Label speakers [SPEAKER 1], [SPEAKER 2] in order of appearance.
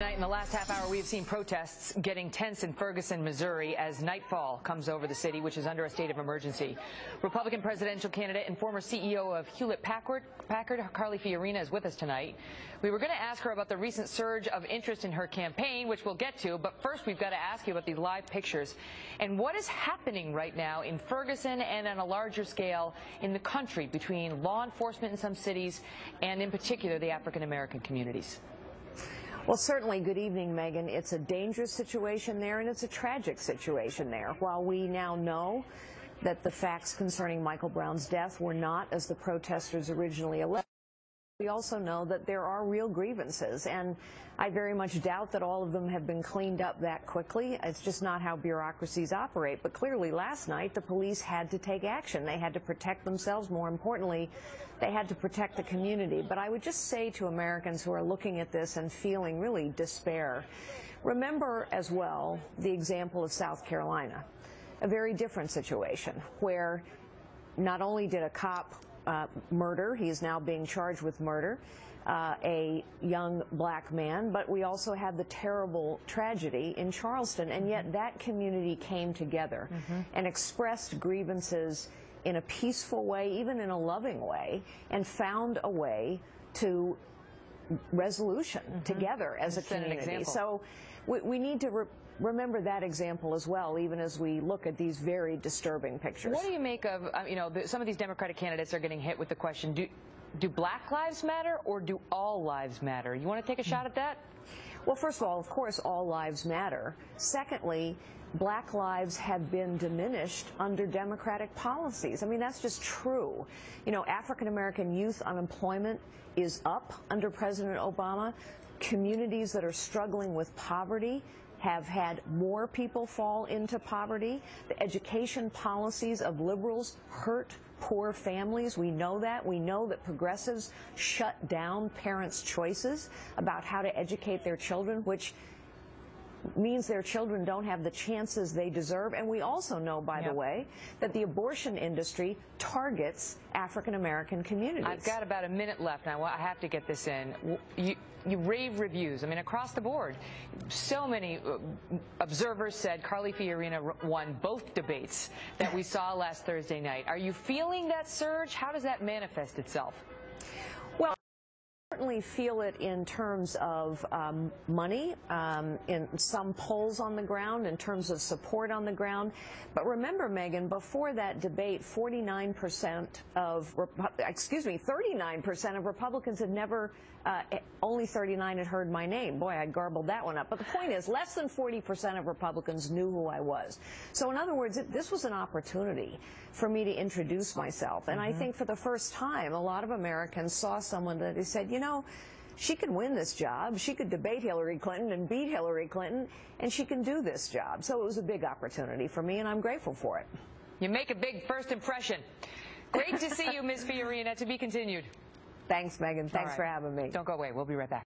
[SPEAKER 1] Tonight, in the last half hour, we have seen protests getting tense in Ferguson, Missouri, as nightfall comes over the city, which is under a state of emergency. Republican presidential candidate and former CEO of Hewlett-Packard, Carly Fiorina, is with us tonight. We were going to ask her about the recent surge of interest in her campaign, which we'll get to, but first we've got to ask you about these live pictures and what is happening right now in Ferguson and on a larger scale in the country between law enforcement in some cities and, in particular, the African-American communities.
[SPEAKER 2] Well, certainly, good evening, Megan. It's a dangerous situation there, and it's a tragic situation there. While we now know that the facts concerning Michael Brown's death were not as the protesters originally alleged, we also know that there are real grievances, and I very much doubt that all of them have been cleaned up that quickly. It's just not how bureaucracies operate. But clearly, last night, the police had to take action. They had to protect themselves. More importantly, they had to protect the community. But I would just say to Americans who are looking at this and feeling really despair, remember as well the example of South Carolina, a very different situation where not only did a cop murder, he is now being charged with murder, a young black man, but we also had the terrible tragedy in Charleston, and yet that community came together and expressed grievances in a peaceful way, even in a loving way, and found a way to resolution together as a community. So we need to remember that example as well, even as we look at these very disturbing pictures.
[SPEAKER 1] What do you make of, some of these Democratic candidates are getting hit with the question, do black lives matter or do all lives matter? You want to take a shot at that?
[SPEAKER 2] Well, first of course, all lives matter. Secondly, black lives have been diminished under Democratic policies. I mean, that's just true. You know, African-American youth unemployment is up under President Obama. Communities that are struggling with poverty have had more people fall into poverty. The education policies of liberals hurt poor families. We know that. We know that progressives shut down parents' choices about how to educate their children, which means their children don't have the chances they deserve. And we also know, by the way, that the abortion industry targets African-American communities.
[SPEAKER 1] I've got about a minute left now. I have to get this in. You rave reviews. I mean, across the board. So many observers said Carly Fiorina won both debates that we saw last Thursday night. Are you feeling that surge? How does that manifest itself?
[SPEAKER 2] Well, certainly feel it in terms of money, in some polls on the ground, in terms of support on the ground. But remember, Megan, before that debate, 39% of Republicans had never, only 39 had heard my name. Boy, I garbled that one up. But the point is, less than 40% of Republicans knew who I was. So in other words, this was an opportunity for me to introduce myself. And I think for the first time, a lot of Americans saw someone that they said, you know, she could win this job. She could debate Hillary Clinton and beat Hillary Clinton, and she can do this job. So it was a big opportunity for me, and I'm grateful for it.
[SPEAKER 1] You make a big first impression. Great to see you, Ms. Fiorina. To be continued.
[SPEAKER 2] Thanks, Megan. Thanks for having me.
[SPEAKER 1] Don't go away. We'll be right back.